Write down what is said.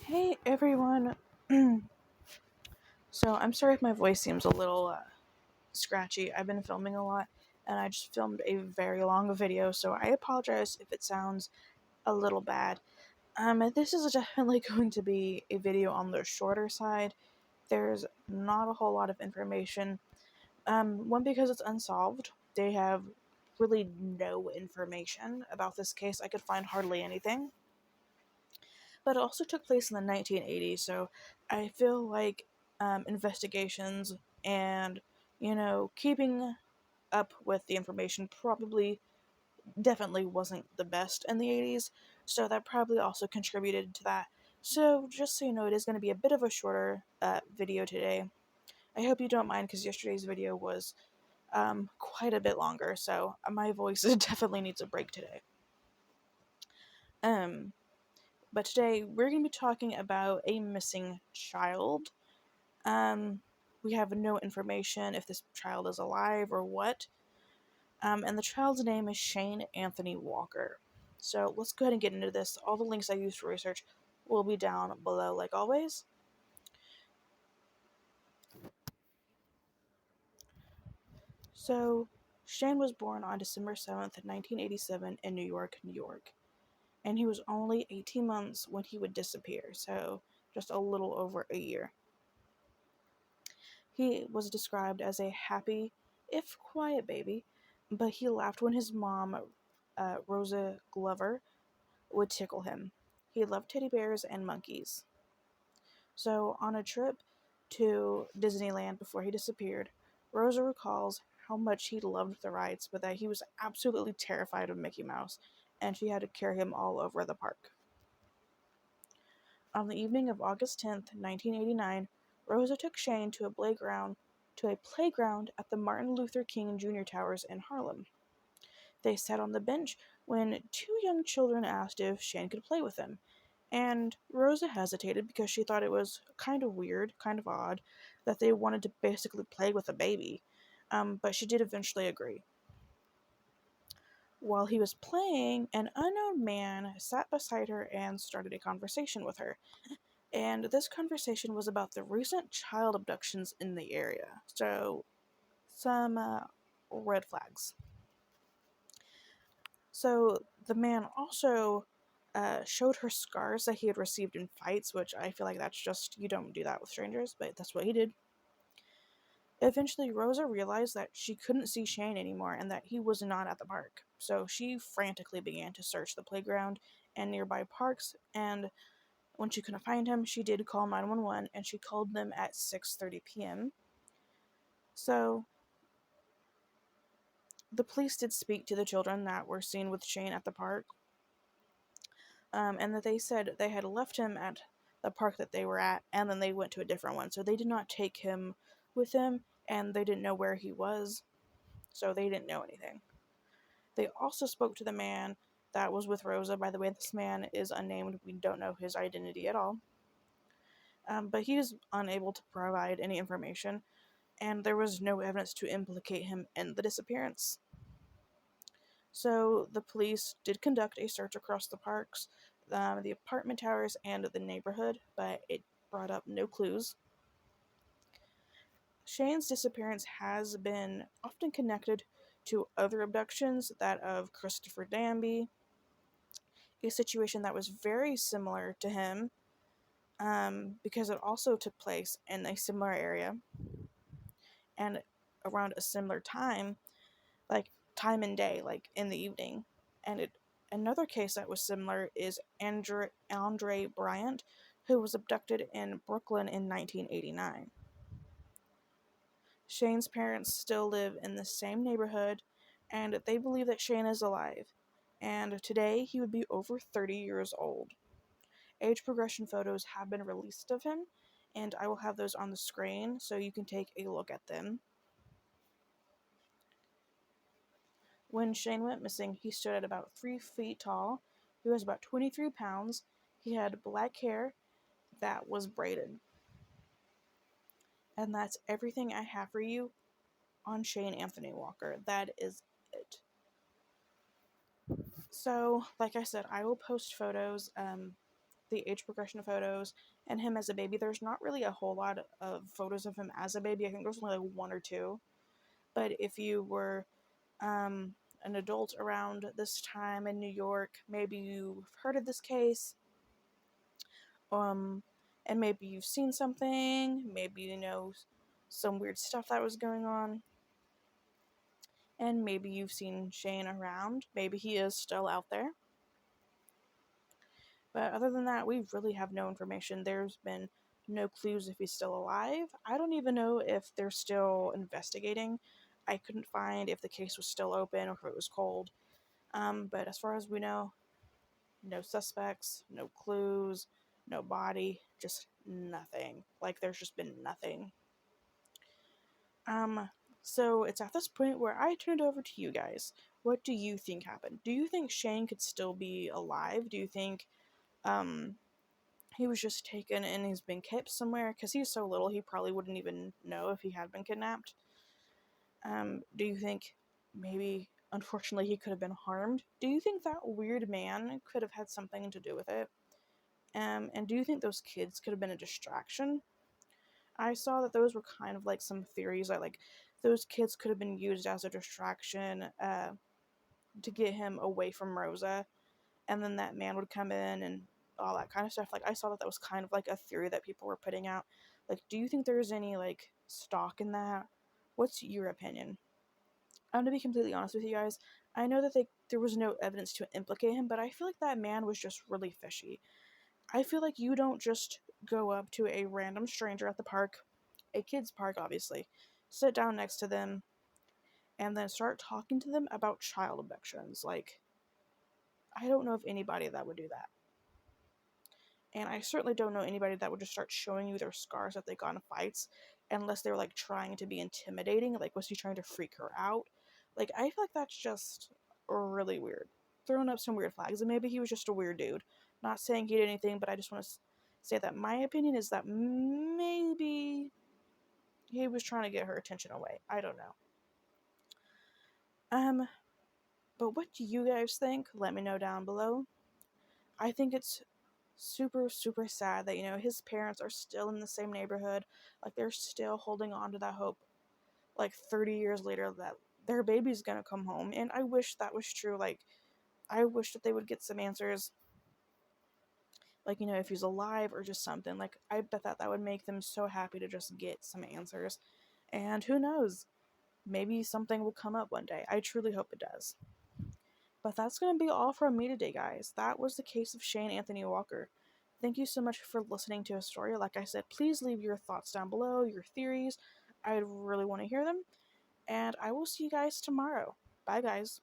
Hey everyone. So I'm sorry if my voice seems a little scratchy. I've been filming a lot and I just filmed a very long video, so I apologize if it sounds a little bad. This is definitely going to be a video on the shorter side. There's not a whole lot of information. One, because it's unsolved. They have really no information about this case. I could find hardly anything. But it also took place in the 1980s, so I feel like investigations and, keeping up with the information probably definitely wasn't the best in the 80s, so that probably also contributed to that. So, just so you know, it is going to be a bit of a shorter video today. I hope you don't mind because yesterday's video was quite a bit longer, so my voice definitely needs a break today. Um, But today we're going to be talking about a missing child. Um, we have no information if this child is alive or what. And the child's name is Shane Anthony Walker. So let's go ahead and get into this. All the links I used for research will be down below, like always. So, Shane was born on December 7th, 1987, in New York, New York. And he was only 18 months when he would disappear, so just a little over a year. He was described as a happy, if quiet baby, but he laughed when his mom, Rosa Glover, would tickle him. He loved teddy bears and monkeys. So, on a trip to Disneyland before he disappeared, Rosa recalls how much he loved the rides, but that he was absolutely terrified of Mickey Mouse, and she had to carry him all over the park. On the evening of August 10th, 1989, Rosa took Shane to a playground at the Martin Luther King Jr. Towers in Harlem. They sat on the bench when two young children asked if Shane could play with them, and Rosa hesitated because she thought it was kind of weird, kind of odd, that they wanted to basically play with a baby, but she did eventually agree. While he was playing, an unknown man sat beside her and started a conversation with her. And this conversation was about the recent child abductions in the area. So, some red flags. So, the man also showed her scars that he had received in fights, which I feel like that's just, you don't do that with strangers, but that's what he did. Eventually, Rosa realized that she couldn't see Shane anymore and that he was not at the park. So, she frantically began to search the playground and nearby parks, and when she couldn't find him, she did call 911, and she called them at 6:30 p.m. So, the police did speak to the children that were seen with Shane at the park, and that they said they had left him at the park that they were at, and then they went to a different one. So they did not take him with them, and they didn't know where he was, so they didn't know anything. They also spoke to the man that was with Rosa. By the way, this man is unnamed. We don't know his identity at all. But he was unable to provide any information, and there was no evidence to implicate him in the disappearance. So the police did conduct a search across the parks, the apartment towers, and the neighborhood, but it brought up no clues. Shane's disappearance has been often connected to other abductions, that of Christopher Danby, a situation that was very similar to him, because it also took place in a similar area and around a similar time, like time and day, like in the evening. And another case that was similar is Andre Bryant, who was abducted in Brooklyn in 1989. Shane's parents still live in the same neighborhood, and they believe that Shane is alive. And today he would be over 30 years old. Age progression photos have been released of him, and I will have those on the screen so you can take a look at them. When Shane went missing, he stood at about 3 feet tall. He was about 23 pounds. He had black hair that was braided. And that's everything I have for you on Shane Anthony Walker. That is it. So, like I said, I will post photos. The the age progression photos and him as a baby, there's not really a whole lot of photos of him as a baby. I think there's only like one or two. But if you were an adult around this time in New York, maybe you've heard of this case, um, and maybe you've seen something, maybe you know some weird stuff that was going on, and maybe you've seen Shane around. Maybe he is still out there. But other than that, we really have no information. There's been no clues if he's still alive. I don't even know if they're still investigating. I couldn't find if the case was still open or if it was cold. But as far as we know, no suspects, no clues, no body, just nothing. Like, there's just been nothing. So it's at this point where I turn it over to you guys. What do you think happened? Do you think Shane could still be alive? Do you think, he was just taken and he's been kept somewhere? Because he's so little, he probably wouldn't even know if he had been kidnapped. Do you think maybe, unfortunately, he could have been harmed? Do you think that weird man could have had something to do with it? And do you think those kids could have been a distraction? I saw that those were kind of like some theories that, like, those kids could have been used as a distraction to get him away from Rosa, and then that man would come in and all that kind of stuff. Like, I saw that that was kind of like a theory that people were putting out. Like, do you think there's any like stock in that? What's your opinion? I'm gonna be completely honest with you guys. I know that there was no evidence to implicate him, but I feel like that man was just really fishy. I feel like you don't just go up to a random stranger at the park, a kid's park, obviously, sit down next to them, and then start talking to them about child abductions. Like, I don't know of anybody that would do that. And I certainly don't know anybody that would just start showing you their scars that they got in fights, unless they were like trying to be intimidating. Like, was he trying to freak her out? Like, I feel like that's just really weird. Throwing up some weird flags, and maybe he was just a weird dude. Not saying he did anything, but I just want to say that my opinion is that maybe he was trying to get her attention away. I don't know. But what do you guys think? Let me know down below. I think it's super, super sad that, his parents are still in the same neighborhood. Like, they're still holding on to that hope, like, 30 years later, that their baby's gonna come home. And I wish that was true. Like, I wish that they would get some answers. Like, if he's alive or just something. Like, I bet that would make them so happy to just get some answers. And who knows? Maybe something will come up one day. I truly hope it does. But that's going to be all from me today, guys. That was the case of Shane Anthony Walker. Thank you so much for listening to a story. Like I said, please leave your thoughts down below, your theories. I really want to hear them. And I will see you guys tomorrow. Bye, guys.